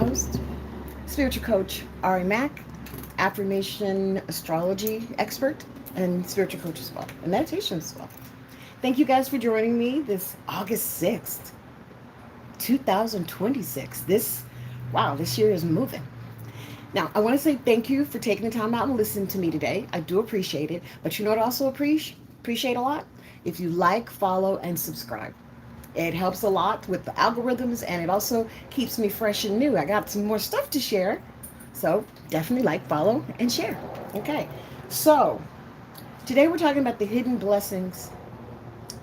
host, spiritual coach Ari Mack, affirmation astrology expert, and spiritual coach as well, and meditation as well. Thank you guys for joining me this August 6th, 2026. This year is moving. Now, I want to say thank you for taking the time out and listening to me today. I do appreciate it. But you know what I also appreciate a lot? If you like, follow, and subscribe. It helps a lot with the algorithms, and it also keeps me fresh and new. I got some more stuff to share. So definitely like, follow, and share. Okay. So today we're talking about the hidden blessings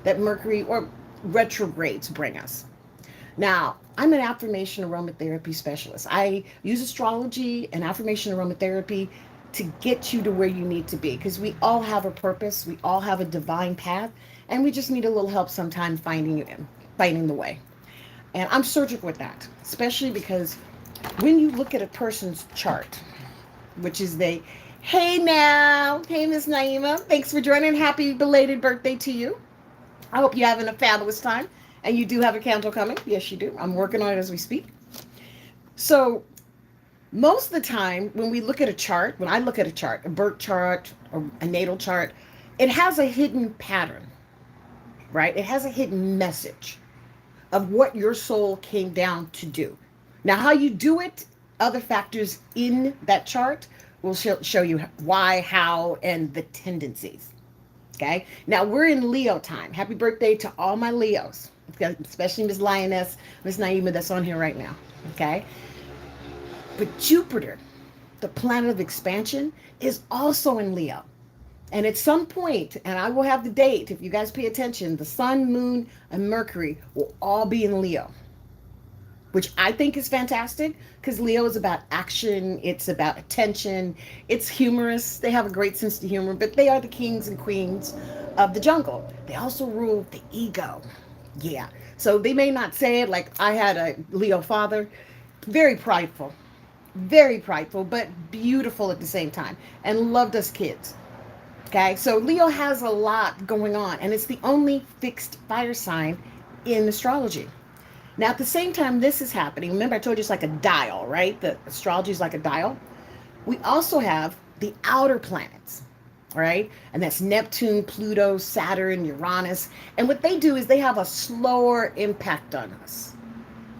that Mercury or retrogrades bring us. Now, I'm an affirmation aromatherapy specialist. I use astrology and affirmation aromatherapy to get you to where you need to be because we all have a purpose, we all have a divine path, and we just need a little help sometime finding the way. And I'm surgical with that, especially because when you look at a person's chart, which is hey now, hey Miss Naima, thanks for joining. Happy belated birthday to you. I hope you're having a fabulous time. And you do have a candle coming. Yes, you do. I'm working on it as we speak. So most of the time when we look at a chart, when I look at a chart, a birth chart or a natal chart, it has a hidden pattern, right? It has a hidden message of what your soul came down to do. Now, how you do it, other factors in that chart will show you why, how, and the tendencies. Okay. Now we're in Leo time. Happy birthday to all my Leos, especially Miss Lioness, Miss Naima that's on here right now. Okay. But Jupiter, the planet of expansion, is also in Leo. And at some point, and I will have the date if you guys pay attention, the Sun, Moon, and Mercury will all be in Leo, which I think is fantastic because Leo is about action, it's about attention, it's humorous. They have a great sense of humor, but they are the kings and queens of the jungle. They also rule the ego. Yeah. So they may not say it like I had a Leo father, very prideful, but beautiful at the same time, and loved us kids. Okay. So Leo has a lot going on, and it's the only fixed fire sign in astrology. Now, at the same time this is happening, remember I told you it's like a dial, right? The astrology is like a dial. We also have the outer planets, right? And that's Neptune, Pluto, Saturn, Uranus. And what they do is they have a slower impact on us,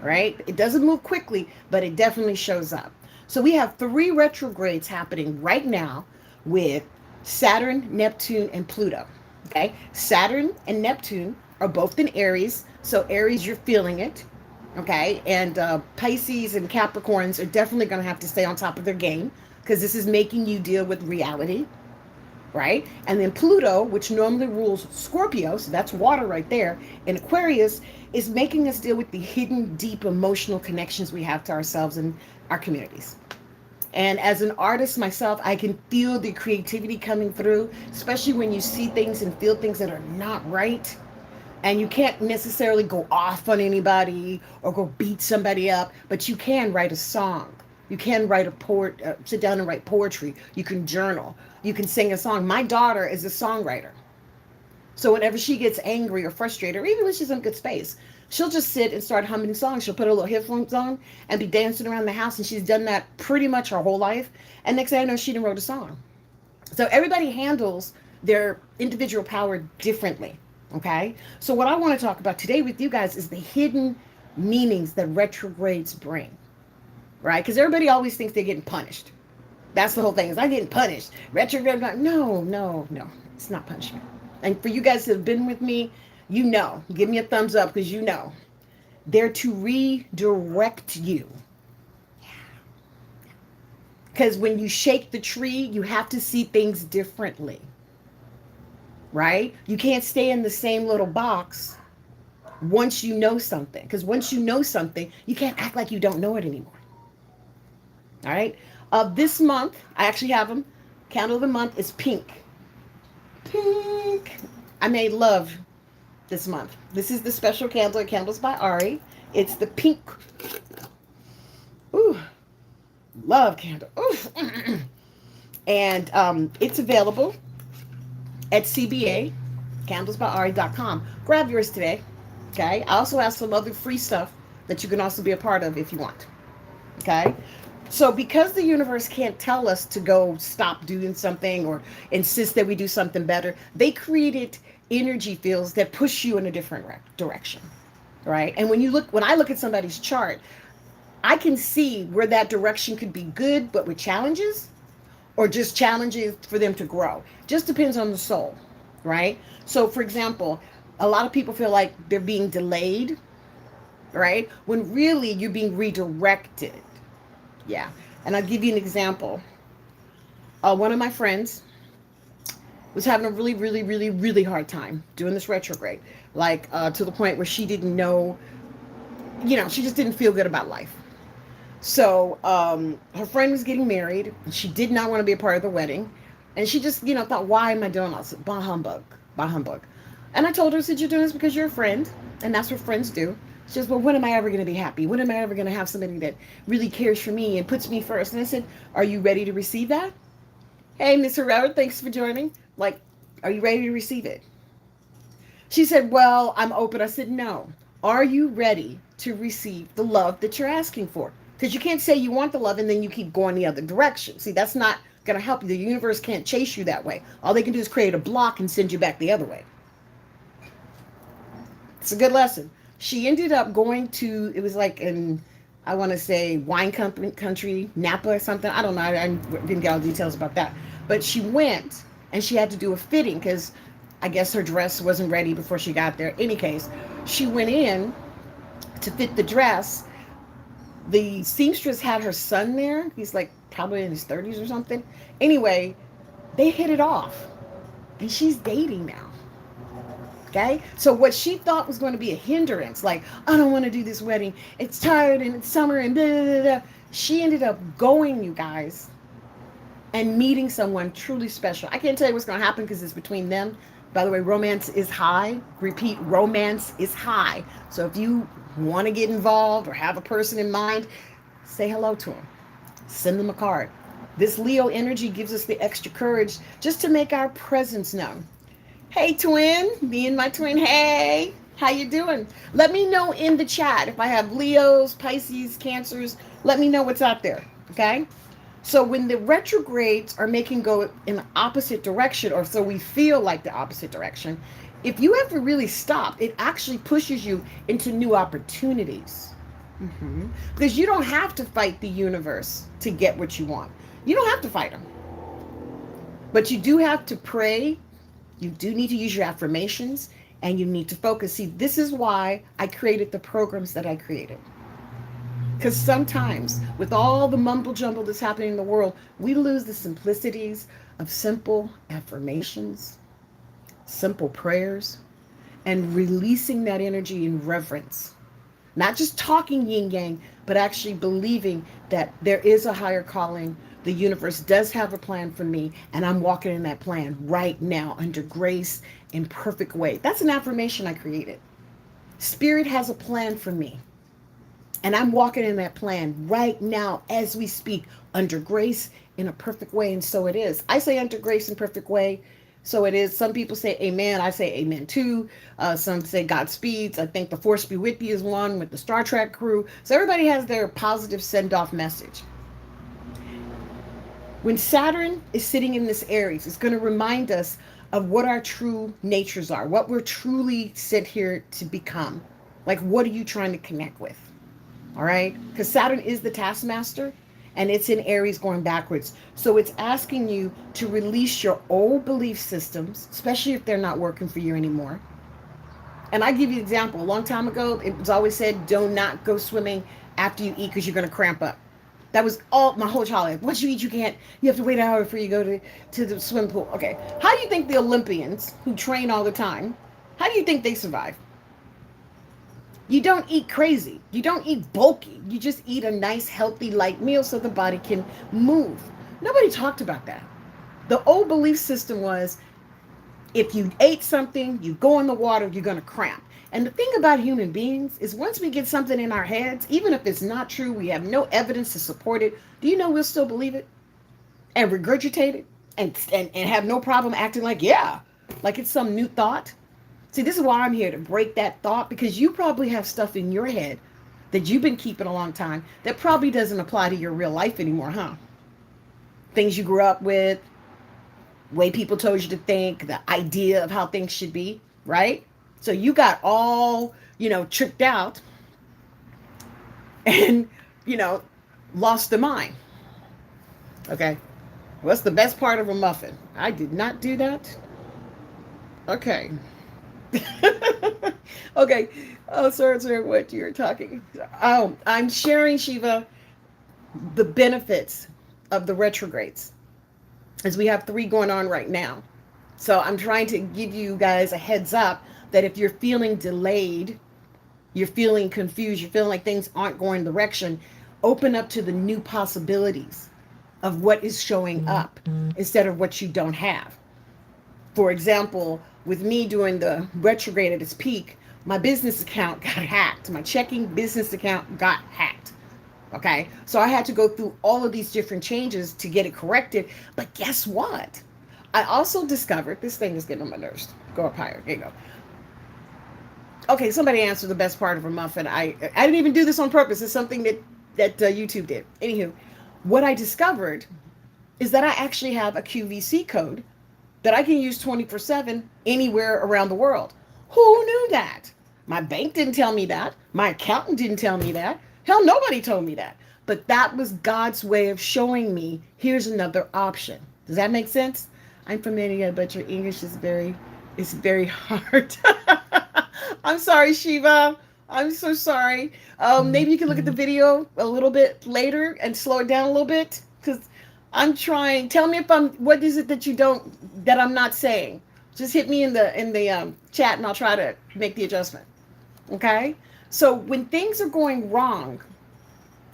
right? It doesn't move quickly, but it definitely shows up. So we have 3 retrogrades happening right now with Saturn, Neptune, and Pluto. Okay? Saturn and Neptune are both in Aries. So Aries, you're feeling it. Okay? And Pisces and Capricorns are definitely going to have to stay on top of their game because this is making you deal with reality. Right? And then Pluto, which normally rules Scorpio, so that's water right there, and Aquarius is making us deal with the hidden, deep emotional connections we have to ourselves and our communities. And as an artist myself, I can feel the creativity coming through, especially when you see things and feel things that are not right. And you can't necessarily go off on anybody or go beat somebody up, but you can write a song. You can write sit down and write poetry. You can journal. You can sing a song. My daughter is a songwriter. So whenever she gets angry or frustrated, or even when she's in a good space, she'll just sit and start humming songs. She'll put her little headphones on and be dancing around the house. And she's done that pretty much her whole life. And next thing I know, she done wrote a song. So everybody handles their individual power differently. Okay. So what I want to talk about today with you guys is the hidden meanings that retrogrades bring. Right? Because everybody always thinks they're getting punished. That's the whole thing. Is I'm getting punished. Retrograde, no. It's not punishment. And for you guys that have been with me, you know. Give me a thumbs up because you know. They're to redirect you. Because when you shake the tree, you have to see things differently. Right? You can't stay in the same little box once you know something. Because once you know something, you can't act like you don't know it anymore. All right. This month, I actually have them. Candle of the month is pink. Pink. I made love this month. This is the special candle at Candles by Ari. It's the pink. Ooh, love candle. Ooh. And it's available at CBA, candlesbyari.com. Grab yours today. Okay. I also have some other free stuff that you can also be a part of if you want. Okay? So because the universe can't tell us to go stop doing something or insist that we do something better, they created energy fields that push you in a different direction. Right? And when I look at somebody's chart, I can see where that direction could be good, but with challenges, or just challenges for them to grow. Just depends on the soul, right? So, for example, a lot of people feel like they're being delayed, right? When really you're being redirected. Yeah. And I'll give you an example. One of my friends was having a really, really, really, really hard time doing this retrograde, like to the point where she didn't know, she just didn't feel good about life. So her friend was getting married. And she did not want to be a part of the wedding. And she just, thought, why am I doing this? Bah humbug. Bah humbug. And I told her, I said, you're doing this because you're a friend. And that's what friends do. She says, well, when am I ever going to be happy? When am I ever going to have somebody that really cares for me and puts me first? And I said, are you ready to receive that? Hey, Miss Herrera, thanks for joining. Like, are you ready to receive it? She said, well, I'm open. I said, no. Are you ready to receive the love that you're asking for? Because you can't say you want the love and then you keep going the other direction. See, that's not going to help you. The universe can't chase you that way. All they can do is create a block and send you back the other way. It's a good lesson. She ended up going to, it was like in, I want to say, wine country, Napa or something. I don't know. I didn't get all the details about that. But she went and she had to do a fitting because I guess her dress wasn't ready before she got there. Any case, she went in to fit the dress. The seamstress had her son there. He's like probably in his 30s or something. Anyway, they hit it off. And she's dating now. Okay? So what she thought was going to be a hindrance, like, I don't want to do this wedding. It's tired and it's summer and blah, blah, blah, blah. She ended up going, you guys, and meeting someone truly special. I can't tell you what's going to happen because it's between them. By the way, romance is high. Repeat, romance is high. So if you want to get involved or have a person in mind, say hello to them. Send them a card. This Leo energy gives us the extra courage just to make our presence known. Hey, twin. Me and my twin. Hey. How you doing? Let me know in the chat if I have Leos, Pisces, Cancers. Let me know what's out there. Okay? So when the retrogrades are making go in the opposite direction, or so we feel like the opposite direction, if you ever really stop, it actually pushes you into new opportunities. Because you don't have to fight the universe to get what you want. You don't have to fight them. But you do have to pray. You do need to use your affirmations and you need to focus. See, this is why I created the programs that I created. Because sometimes, with all the mumble jumble that's happening in the world, we lose the simplicities of simple affirmations, simple prayers, and releasing that energy in reverence. Not just talking yin yang, but actually believing that there is a higher calling. The universe does have a plan for me, and I'm walking in that plan right now under grace in perfect way. That's an affirmation I created. Spirit has a plan for me. And I'm walking in that plan right now as we speak, under grace in a perfect way. And so it is. I say under grace in perfect way. So it is. Some people say amen. I say amen too. Some say Godspeeds. I think the force be with you is one with the Star Trek crew. So everybody has their positive send-off message. When Saturn is sitting in this Aries, it's going to remind us of what our true natures are, what we're truly sent here to become. Like, what are you trying to connect with? All right? Because Saturn is the taskmaster and it's in Aries going backwards. So it's asking you to release your old belief systems, especially if they're not working for you anymore. And I give you an example. A long time ago, it was always said, do not go swimming after you eat because you're going to cramp up. That was all my whole childhood. Once you eat, you have to wait an hour before you go to the swim pool. Okay. How do you think the Olympians who train all the time, how do you think they survive? You don't eat crazy. You don't eat bulky. You just eat a nice, healthy, light meal so the body can move. Nobody talked about that. The old belief system was, if you ate something, you go in the water, you're going to cramp. And the thing about human beings is once we get something in our heads, even if it's not true, we have no evidence to support it, do you know we'll still believe it and regurgitate it and have no problem acting like, yeah, like it's some new thought? See, this is why I'm here, to break that thought, because you probably have stuff in your head that you've been keeping a long time that probably doesn't apply to your real life anymore, huh? Things you grew up with, way people told you to think, the idea of how things should be, right? So you got all, tricked out and, you know, lost the mind. Okay. What's the best part of a muffin? I did not do that. Okay. Okay. Oh, sorry, what you're talking. Oh, I'm sharing, Shiva, the benefits of the retrogrades, as we have 3 going on right now. So I'm trying to give you guys a heads up that if you're feeling delayed, you're feeling confused, you're feeling like things aren't going the direction, open up to the new possibilities of what is showing up instead of what you don't have. For example, with me doing the retrograde at its peak, my business account got hacked. My checking business account got hacked. Okay. So I had to go through all of these different changes to get it corrected. But guess what? I also discovered this thing is getting on my nerves. Go up higher. There you go. Okay, somebody answered the best part of a muffin. I didn't even do this on purpose. It's something that YouTube did. Anywho, what I discovered is that I actually have a QVC code that I can use 24/7 anywhere around the world. Who knew that? My bank didn't tell me that. My accountant didn't tell me that. Hell, nobody told me that. But that was God's way of showing me here's another option. Does that make sense? I'm from India, but your English is very hard. I'm sorry, Shiva. I'm so sorry. Maybe you can look at the video a little bit later and slow it down a little bit, because I'm trying. Tell me if what is it that I'm not saying? Just hit me in the chat and I'll try to make the adjustment. Okay? So when things are going wrong,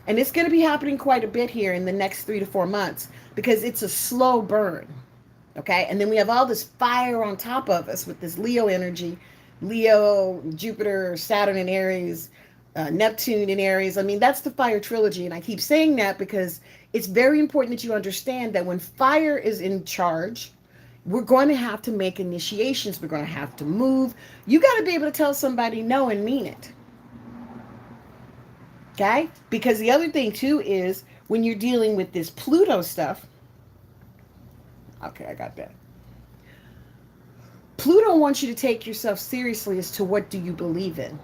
and it's going to be happening quite a bit here in the next 3 to 4 months, because it's a slow burn. Okay? And then we have all this fire on top of us with this Leo energy. Leo, Jupiter, Saturn in Aries, Neptune in Aries. I mean, that's the fire trilogy. And I keep saying that because it's very important that you understand that when fire is in charge, we're going to have to make initiations. We're going to have to move. You got to be able to tell somebody no and mean it. Okay? Because the other thing too is when you're dealing with this Pluto stuff. Okay, I got that. Pluto wants you to take yourself seriously as to what do you believe in.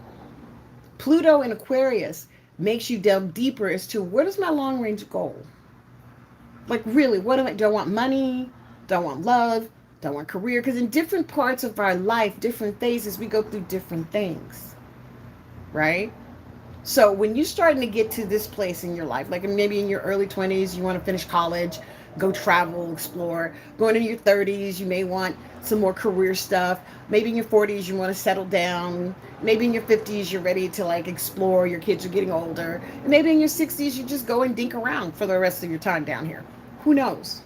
Pluto in Aquarius makes you delve deeper as to what is my long range goal? Like really, do I want money? Do I want love? Do I want career? Because in different parts of our life, different phases, we go through different things, right? So when you're starting to get to this place in your life, like maybe in your early 20s, you want to finish college, go travel, explore. Going into your 30s, you may want some more career stuff. Maybe in your 40s, you want to settle down. Maybe in your 50s, you're ready to explore. Your kids are getting older. Maybe in your 60s, you just go and dink around for the rest of your time down here. Who knows?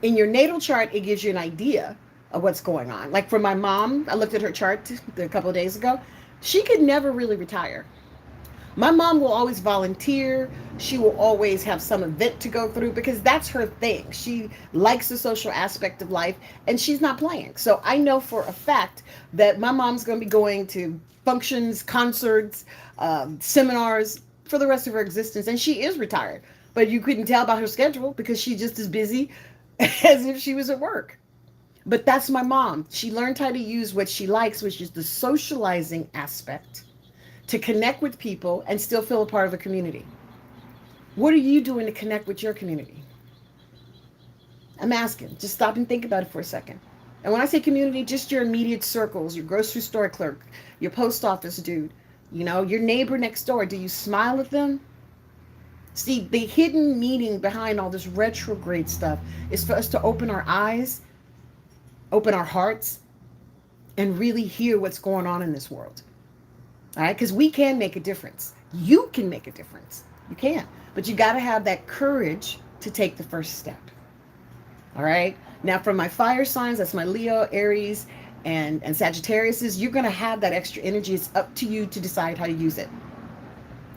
In your natal chart, it gives you an idea of what's going on. Like for my mom, I looked at her chart a couple of days ago. She could never really retire. My mom will always volunteer. She will always have some event to go through because that's her thing. She likes the social aspect of life and she's not playing. So I know for a fact that my mom's going to be going to functions, concerts, seminars for the rest of her existence. And she is retired. But you couldn't tell by her schedule because she's just as busy as if she was at work. But that's my mom. She learned how to use what she likes, which is the socializing aspect, to connect with people and still feel a part of a community. What are you doing to connect with your community? I'm asking. Just stop and think about it for a second. And when I say community, just your immediate circles, your grocery store clerk, your post office dude, your neighbor next door. Do you smile at them? See, the hidden meaning behind all this retrograde stuff is for us to open our eyes, open our hearts, and really hear what's going on in this world. All right, because we can make a difference. You can make a difference. You can. But you got to have that courage to take the first step. All right. Now, from my fire signs, that's my Leo, Aries, and Sagittarius, you're going to have that extra energy. It's up to you to decide how to use it.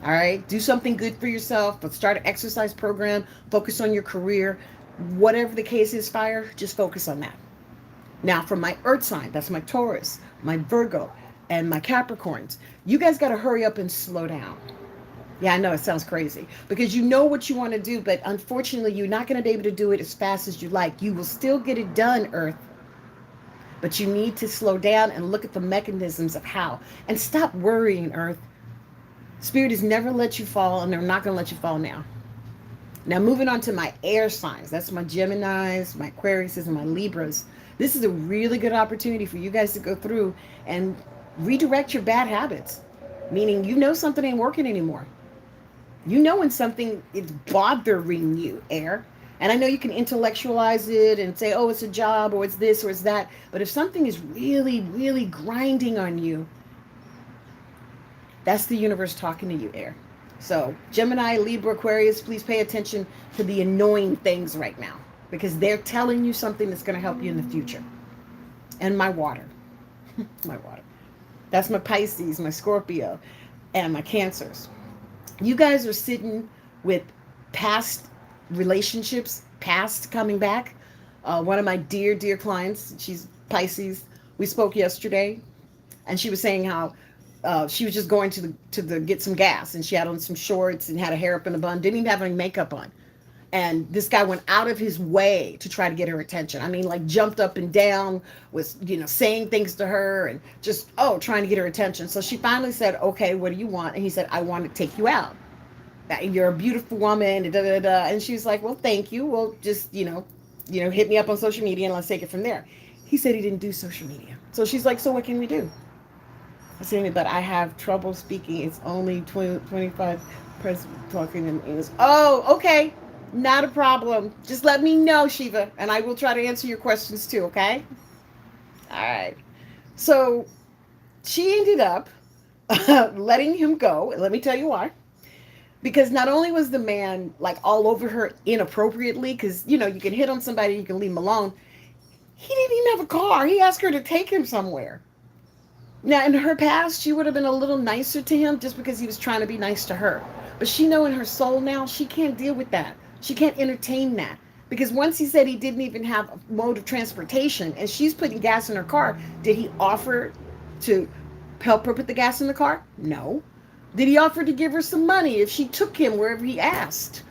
All right. Do something good for yourself. Let's start an exercise program. Focus on your career. Whatever the case is, fire, just focus on that. Now, from my earth sign, that's my Taurus, my Virgo, and my Capricorns. You guys got to hurry up and slow down. Yeah, I know it sounds crazy because you know what you want to do, but unfortunately, you're not going to be able to do it as fast as you like. You will still get it done, Earth, but you need to slow down and look at the mechanisms of how. And stop worrying, Earth. Spirit has never let you fall, and they're not going to let you fall now. Now, moving on to my air signs. That's my Geminis, my Aquariuses, and my Libras. This is a really good opportunity for you guys to go through and redirect your bad habits. Meaning, you know something ain't working anymore. You know when something is bothering you, air. And I know you can intellectualize it and say, oh, it's a job or it's this or it's that. But if something is really, really grinding on you, that's the universe talking to you, air. So Gemini, Libra, Aquarius, please pay attention to the annoying things right now because they're telling you something that's going to help you in the future. And my water. My water. That's my Pisces, my Scorpio, and my Cancers. You guys are sitting with past relationships, past coming back. One of my dear, dear clients, she's Pisces. We spoke yesterday, and she was saying how she was just going to the get some gas, and she had on some shorts and had her hair up in a bun, didn't even have any makeup on. And this guy went out of his way to try to get her attention. I mean, like jumped up and down, was, saying things to her and just, trying to get her attention. So she finally said, okay, what do you want? And he said, I want to take you out. You're a beautiful woman. Da, da, da. And she's like, well, thank you. Well, just, hit me up on social media and let's take it from there. He said he didn't do social media. So she's like, so what can we do? I said, but I have trouble speaking. It's only 25 talking in English. Oh, okay. Not a problem. Just let me know, Shiva, and I will try to answer your questions too, okay? All right. So she ended up letting him go. Let me tell you why. Because not only was the man like all over her inappropriately, because, you can hit on somebody, you can leave him alone. He didn't even have a car. He asked her to take him somewhere. Now, in her past, she would have been a little nicer to him just because he was trying to be nice to her. But she know in her soul now, she can't deal with that. She can't entertain that. Because once he said he didn't even have a mode of transportation and she's putting gas in her car, did he offer to help her put the gas in the car? No. Did he offer to give her some money if she took him wherever he asked?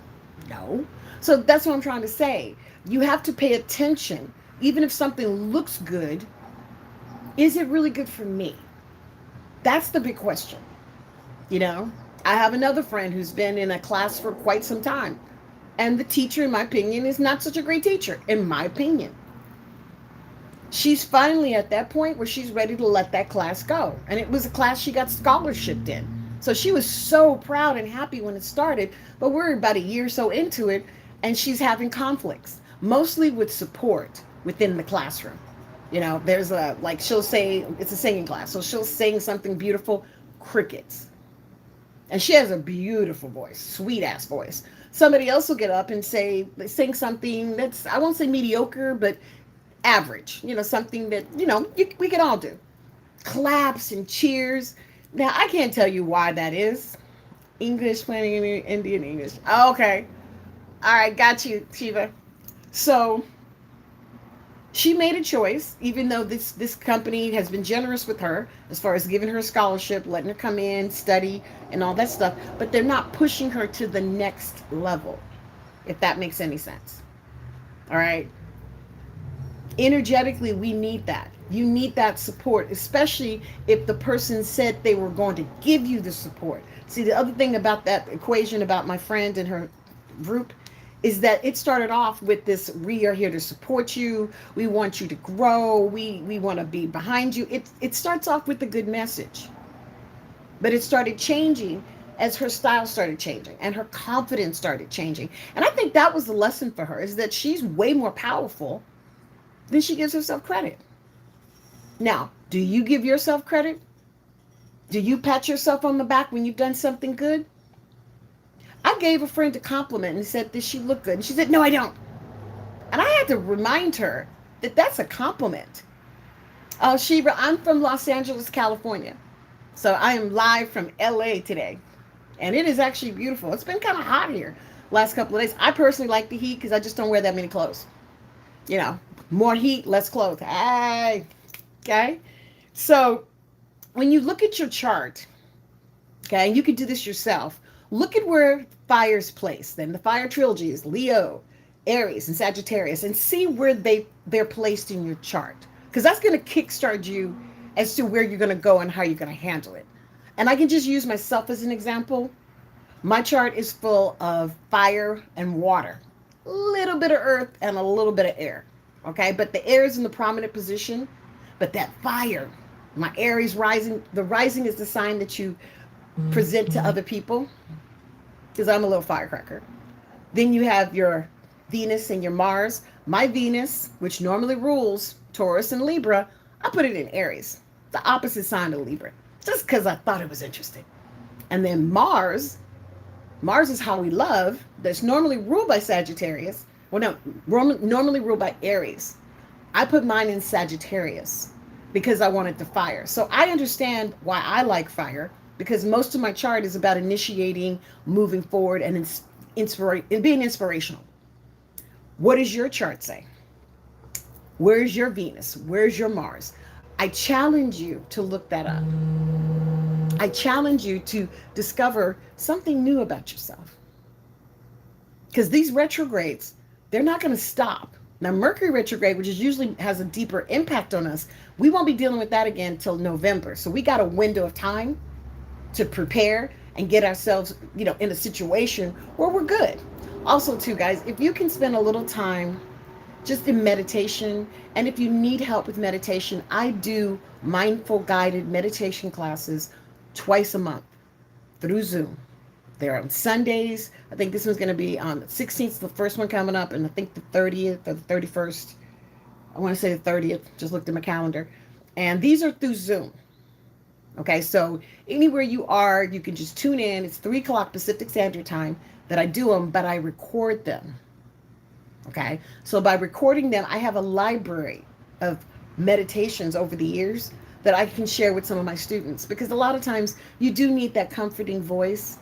No. So that's what I'm trying to say. You have to pay attention. Even if something looks good, is it really good for me? That's the big question. I have another friend who's been in a class for quite some time. And the teacher, in my opinion, is not such a great teacher, in my opinion. She's finally at that point where she's ready to let that class go. And it was a class she got scholarshiped in. So she was so proud and happy when it started. But we're about a year or so into it, and she's having conflicts, mostly with support within the classroom. There's she'll say, it's a singing class. So she'll sing something beautiful, crickets. And she has a beautiful voice, sweet ass voice. Somebody else will get up and sing something that's, I won't say mediocre, but average. Something that, we can all do. Claps and cheers. Now, I can't tell you why that is. English, playing Indian English. Okay. All right, got you, Shiva. So she made a choice, even though this company has been generous with her as far as giving her a scholarship, letting her come in, study, and all that stuff. But they're not pushing her to the next level, if that makes any sense. All right. Energetically, we need that. You need that support, especially if the person said they were going to give you the support. See, the other thing about that equation about my friend and her group is that it started off with this, we are here to support you. We want you to grow. We want to be behind you. It starts off with a good message. But it started changing as her style started changing and her confidence started changing. And I think that was the lesson for her, is that she's way more powerful than she gives herself credit. Now, do you give yourself credit? Do you pat yourself on the back when you've done something good? I gave a friend a compliment and said, does she look good? And she said, no, I don't. And I had to remind her that that's a compliment. Shiva, I'm from Los Angeles, California. So I am live from LA today. And it is actually beautiful. It's been kind of hot here last couple of days. I personally like the heat because I just don't wear that many clothes. More heat, less clothes. Hey, okay? So when you look at your chart, okay, and you can do this yourself, look at where fire's placed. Then the fire trilogy is Leo, Aries, and Sagittarius, and see where they're placed in your chart. Because that's going to kickstart you as to where you're going to go and how you're going to handle it. And I can just use myself as an example. My chart is full of fire and water, a little bit of earth and a little bit of air. Okay, but the air is in the prominent position, but that fire, my Aries rising, the rising is the sign that you present to other people, because I'm a little firecracker. Then you have your Venus and your Mars. My Venus, which normally rules Taurus and Libra, I put it in Aries, the opposite sign of Libra, just because I thought it was interesting. And then Mars is how we love, that's normally ruled by Sagittarius. Well, no, normally ruled by Aries. I put mine in Sagittarius because I wanted the fire. So I understand why I like fire, because most of my chart is about initiating, moving forward, and being inspirational. What does your chart say? Where's your Venus? Where's your Mars? I challenge you to look that up. I challenge you to discover something new about yourself. Because these retrogrades, they're not going to stop. Now, Mercury retrograde, which is usually has a deeper impact on us, we won't be dealing with that again until November. So we got a window of time to prepare and get ourselves, in a situation where we're good. Also, too, guys, if you can spend a little time just in meditation, and if you need help with meditation, I do mindful guided meditation classes twice a month through Zoom. They're on Sundays. I think this one's going to be on the 16th, the first one coming up, and I think the 30th or the 31st. I want to say the 30th. Just looked at my calendar. And these are through Zoom. Okay, so anywhere you are, you can just tune in. It's 3 o'clock Pacific Standard Time that I do them, but I record them. Okay, so by recording them, I have a library of meditations over the years that I can share with some of my students, because a lot of times you do need that comforting voice,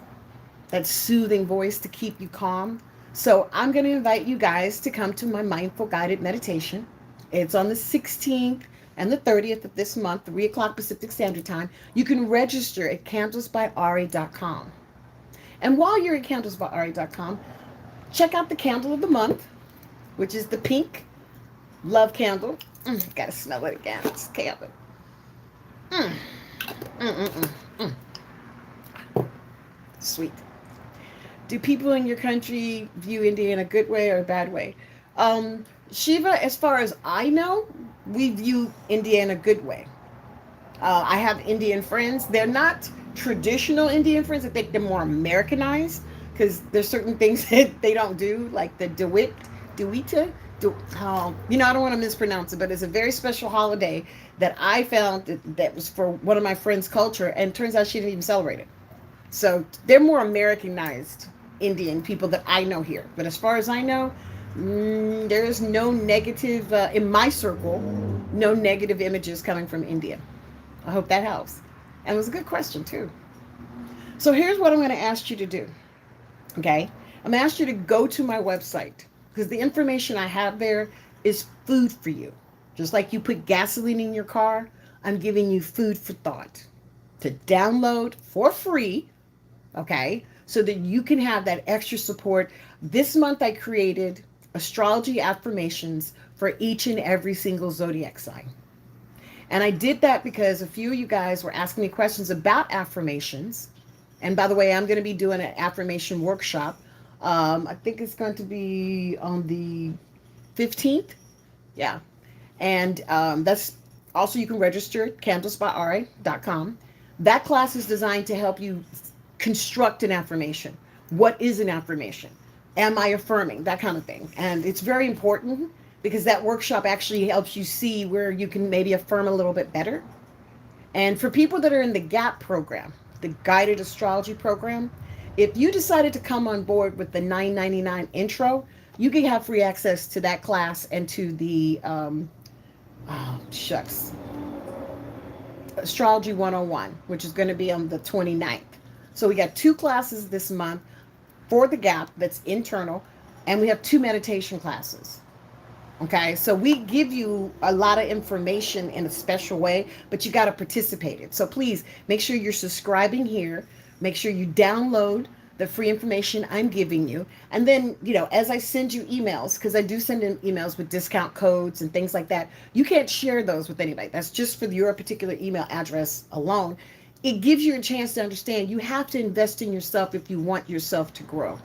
that soothing voice to keep you calm. So I'm going to invite you guys to come to my mindful guided meditation. It's on the 16th and the 30th of this month, 3 o'clock Pacific Standard Time. You can register at candlesbyari.com. And while you're at candlesbyari.com, check out the candle of the month, which is the pink love candle. Gotta smell it again. It's candle. Sweet. Do people in your country view India in a good way or a bad way? Shiva, as far as I know, we view India in a good way. I have Indian friends. They're not traditional Indian friends. I think they're more Americanized, because there's certain things that they don't do, like the Dewita. I don't want to mispronounce it, but it's a very special holiday that I found that was for one of my friends' culture, and it turns out she didn't even celebrate it. So they're more Americanized Indian people that I know here. But as far as I know, there is no negative, in my circle, no negative images coming from India. I hope that helps. And it was a good question, too. So here's what I'm going to ask you to do. Okay? I'm going to ask you to go to my website, because the information I have there is food for you. Just like you put gasoline in your car, I'm giving you food for thought to download for free, okay, so that you can have that extra support. This month I created astrology affirmations for each and every single zodiac sign. And I did that because a few of you guys were asking me questions about affirmations. And by the way, I'm going to be doing an affirmation workshop. I think it's going to be on the 15th. Yeah. And that's also, you can register at candlesbyari.com. That class is designed to help you construct an affirmation. What is an affirmation? Am I affirming? That kind of thing. And it's very important, because that workshop actually helps you see where you can maybe affirm a little bit better. And for people that are in the GAP program, the Guided Astrology Program, if you decided to come on board with the $9.99 intro, you can have free access to that class and to the, Astrology 101, which is going to be on the 29th. So we got 2 classes this month for the GAP that's internal, and we have 2 meditation classes. Okay, so we give you a lot of information in a special way, but you got to participate it. So please make sure you're subscribing here. Make sure you download the free information I'm giving you. And then, as I send you emails, because I do send in emails with discount codes and things like that, you can't share those with anybody. That's just for your particular email address alone. It gives you a chance to understand you have to invest in yourself if you want yourself to grow.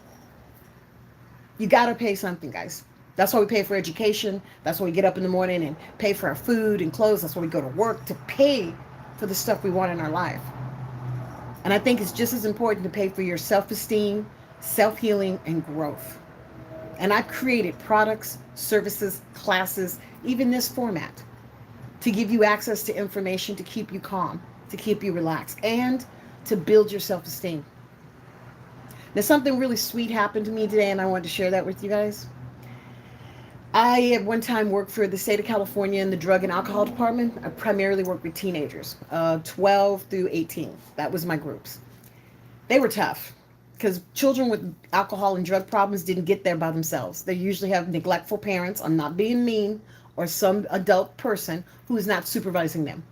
You got to pay something, guys. That's why we pay for education. That's why we get up in the morning and pay for our food and clothes. That's why we go to work, to pay for the stuff we want in our life. And I think it's just as important to pay for your self-esteem, self-healing, and growth. And I've created products, services, classes, even this format, to give you access to information to keep you calm, to keep you relaxed, and to build your self-esteem. Now, something really sweet happened to me today, and I wanted to share that with you guys. I at one time worked for the state of California in the drug and alcohol department. I primarily worked with teenagers, 12 through 18. That was my groups. They were tough because children with alcohol and drug problems didn't get there by themselves. They usually have neglectful parents. I'm not being mean, or some adult person who is not supervising them.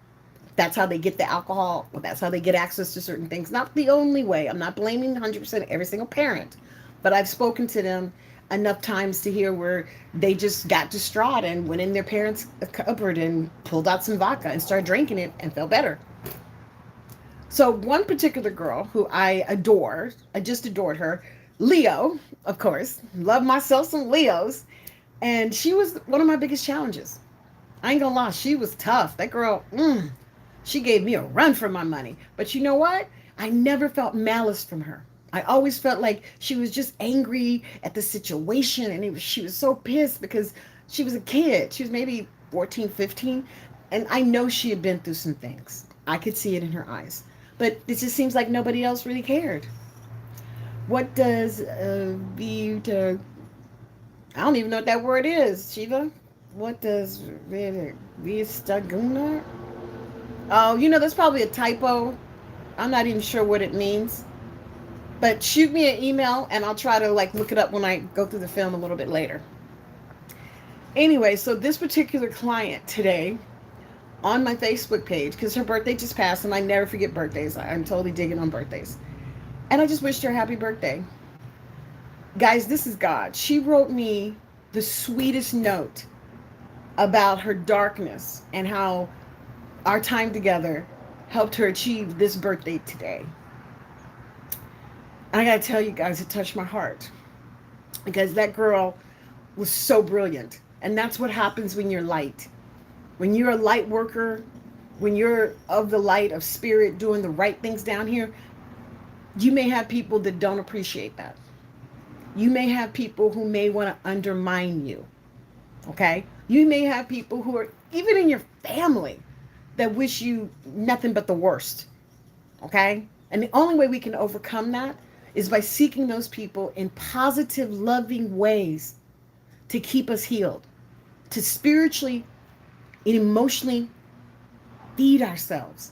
That's how they get the alcohol. That's how they get access to certain things. Not the only way. I'm not blaming 100% every single parent, but I've spoken to them enough times to hear where they just got distraught and went in their parents' cupboard and pulled out some vodka and started drinking it and felt better. So one particular girl who I adored, I just adored her, Leo, of course, love myself some Leos, and she was one of my biggest challenges. I ain't gonna lie, she was tough. That girl, she gave me a run for my money. But you know what? I never felt malice from her. I always felt like she was just angry at the situation, and she was so pissed because she was a kid. She was maybe 14, 15, and I know she had been through some things. I could see it in her eyes. But it just seems like nobody else really cared. What does I don't even know what that word is, Shiva. What does Vistaguna? Oh, that's probably a typo. I'm not even sure what it means. But shoot me an email and I'll try to look it up when I go through the film a little bit later. Anyway, so this particular client today on my Facebook page, because her birthday just passed and I never forget birthdays. I'm totally digging on birthdays. And I just wished her a happy birthday. Guys, this is God. She wrote me the sweetest note about her darkness and how our time together helped her achieve this birthday today. And I gotta tell you guys, it touched my heart because that girl was so brilliant. And that's what happens when you're light. When you're a light worker, when you're of the light of spirit doing the right things down here, you may have people that don't appreciate that. You may have people who may want to undermine you. Okay? You may have people who are even in your family that wish you nothing but the worst. Okay? And the only way we can overcome that is by seeking those people in positive, loving ways to keep us healed, to spiritually and emotionally feed ourselves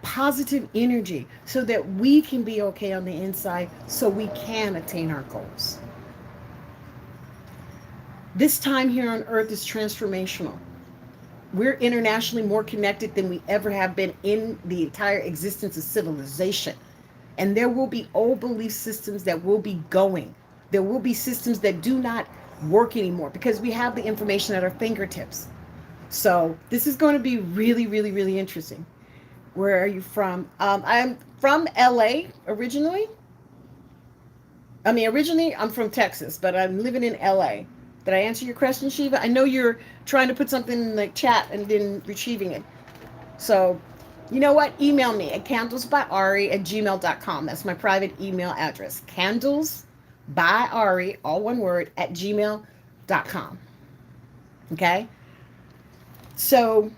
positive energy so that we can be okay on the inside so we can attain our goals. This time here on Earth is transformational. We're internationally more connected than we ever have been in the entire existence of civilization. And there will be old belief systems that will be going. There will be systems that do not work anymore because we have the information at our fingertips. So this is going to be really, really, really interesting. Where are you from? I'm from LA originally. Originally I'm from Texas, but I'm living in LA. Did I answer your question, Shiva? I know you're trying to put something in the chat and then retrieving it. So, you know what? Email me at candlesbyari@gmail.com. That's my private email address. Candlesbyari, all one word, @gmail.com. Okay? So,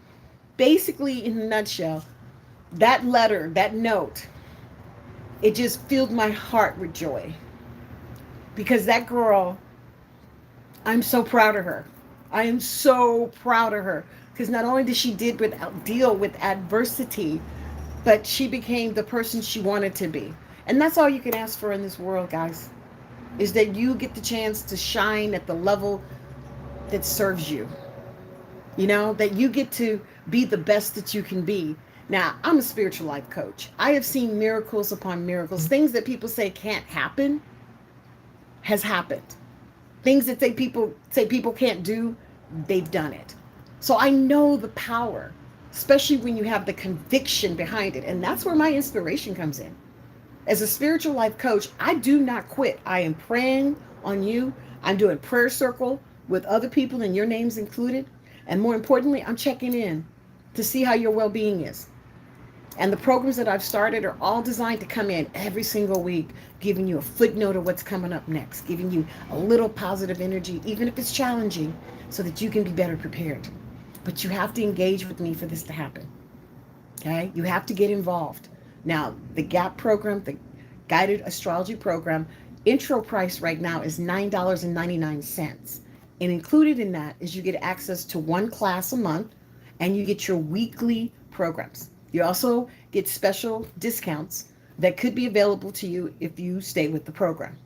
basically, in a nutshell, that letter, that note, it just filled my heart with joy. Because that girl, I'm so proud of her. I am so proud of her. Because not only did she deal with adversity, but she became the person she wanted to be. And that's all you can ask for in this world, guys. Is that you get the chance to shine at the level that serves you. You know, that you get to be the best that you can be. Now, I'm a spiritual life coach. I have seen miracles upon miracles. Things that people say can't happen has happened. Things that say people can't do, they've done it. So I know the power, especially when you have the conviction behind it. And that's where my inspiration comes in. As a spiritual life coach, I do not quit. I am praying on you. I'm doing prayer circle with other people and your names included. And more importantly, I'm checking in to see how your well-being is. And the programs that I've started are all designed to come in every single week, giving you a footnote of what's coming up next, giving you a little positive energy, even if it's challenging, so that you can be better prepared. But you have to engage with me for this to happen. Okay? You have to get involved. Now, the GAP program, the Guided Astrology Program, intro price right now is $9.99. And included in that is you get access to one class a month and you get your weekly programs. You also get special discounts that could be available to you if you stay with the program.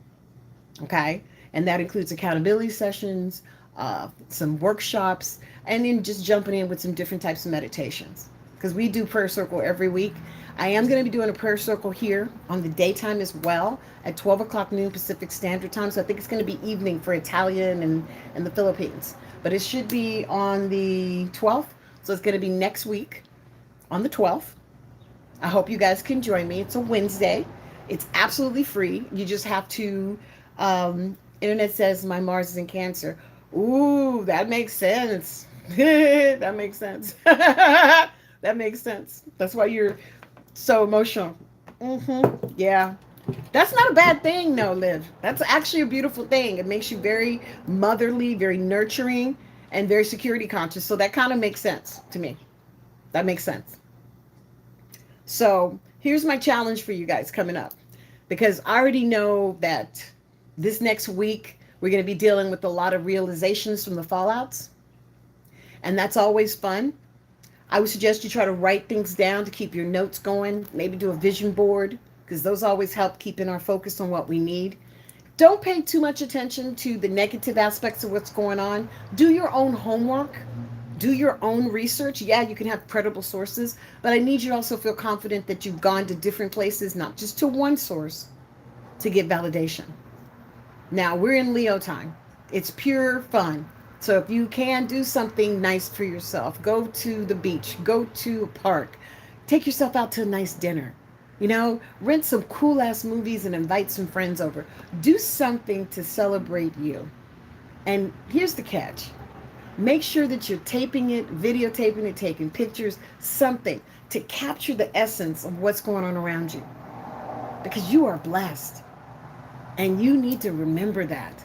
Okay? And that includes accountability sessions, some workshops, and then just jumping in with some different types of meditations. Because we do prayer circle every week. I am going to be doing a prayer circle here on the daytime as well at 12 o'clock noon Pacific Standard Time. So I think it's going to be evening for Italian and the Philippines. But it should be on the 12th. So it's going to be next week on the 12th. I hope you guys can join me. It's a Wednesday. It's absolutely free. You just have to, internet says my Mars is in Cancer. Ooh, that makes sense. That makes sense. That makes sense. That's why you're so emotional. Yeah. That's not a bad thing, no, Liv. That's actually a beautiful thing. It makes you very motherly, very nurturing, and very security conscious. So that kind of makes sense to me. That makes sense. So here's my challenge for you guys coming up. Because I already know that this next week, we're going to be dealing with a lot of realizations from the fallouts. And that's always fun. I would suggest you try to write things down to keep your notes going. Maybe do a vision board, because those always help keeping our focus on what we need. Don't pay too much attention to the negative aspects of what's going on. Do your own homework. Do your own research. Yeah, you can have credible sources, but I need you to also feel confident that you've gone to different places, not just to one source, to get validation. Now, we're in Leo time. It's pure fun. So if you can do something nice for yourself, go to the beach, go to a park, take yourself out to a nice dinner, rent some cool ass movies and invite some friends over. Do something to celebrate you. And here's the catch. Make sure that you're taping it, videotaping it, taking pictures, something to capture the essence of what's going on around you. Because you are blessed. And you need to remember that.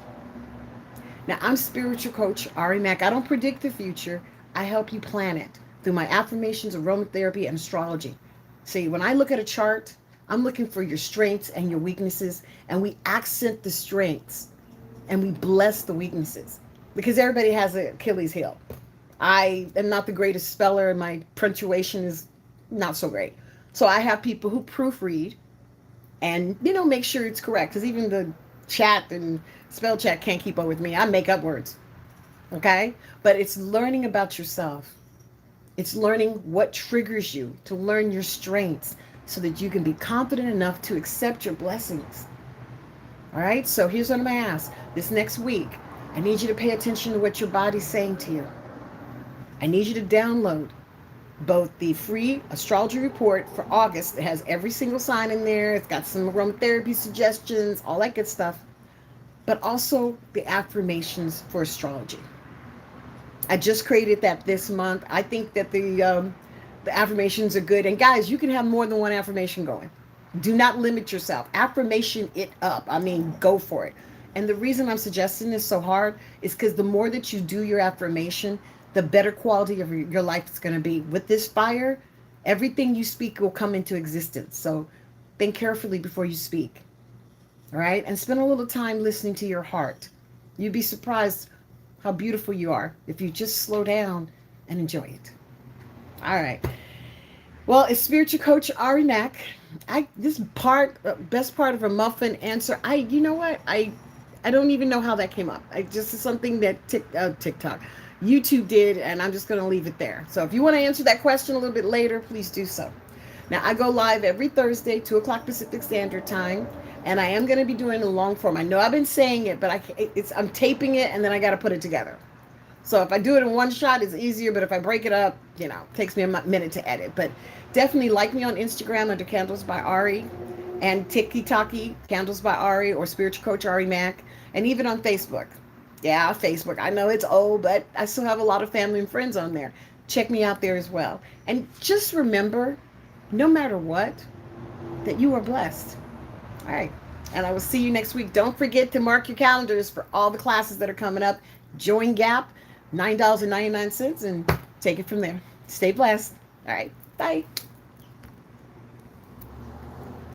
Now, I'm spiritual coach Ari Mack. I don't predict the future. I help you plan it through my affirmations, aromatherapy, and astrology. See, when I look at a chart, I'm looking for your strengths and your weaknesses, and we accent the strengths and we bless the weaknesses, because everybody has an Achilles heel. I am not the greatest speller, and my punctuation is not so great. So I have people who proofread and, make sure it's correct, because even the chat and spell check can't keep up with me. I make up words. Okay? But it's learning about yourself. It's learning what triggers you, to learn your strengths so that you can be confident enough to accept your blessings. All right? So here's what I'm going to ask. This next week, I need you to pay attention to what your body's saying to you. I need you to download both the free astrology report for August. It has every single sign in there. It's got some aromatherapy suggestions, all that good stuff. But also the affirmations for astrology. I just created that this month. I think that the affirmations are good. And guys, you can have more than one affirmation going. Do not limit yourself. Affirmation it up. I mean, go for it. And the reason I'm suggesting this so hard is because the more that you do your affirmation, the better quality of your life is going to be. With this fire, everything you speak will come into existence. So think carefully before you speak. All right? And spend a little time listening to your heart. You'd be surprised how beautiful you are if you just slow down and enjoy it. All right. Well, it's spiritual coach Ari Mack. Best part of a muffin answer. You know what? I I don't even know how that came up. I just is something that TikTok, YouTube did, and I'm just going to leave it there. So if you want to answer that question a little bit later, please do so. Now, I go live every Thursday, 2 o'clock Pacific Standard Time, and I am going to be doing a long form. I know I've been saying it, but I'm taping it, and then I got to put it together. So if I do it in one shot, it's easier, but if I break it up, it takes me a minute to edit. But definitely like me on Instagram under Candles by Ari, and TikTok Candles by Ari, or Spiritual Coach Ari Mack, and even on Facebook. Yeah, Facebook. I know it's old, but I still have a lot of family and friends on there. Check me out there as well. And just remember, no matter what, that you are blessed. All right. And I will see you next week. Don't forget to mark your calendars for all the classes that are coming up. Join Gap, $9.99, and take it from there. Stay blessed. All right. Bye.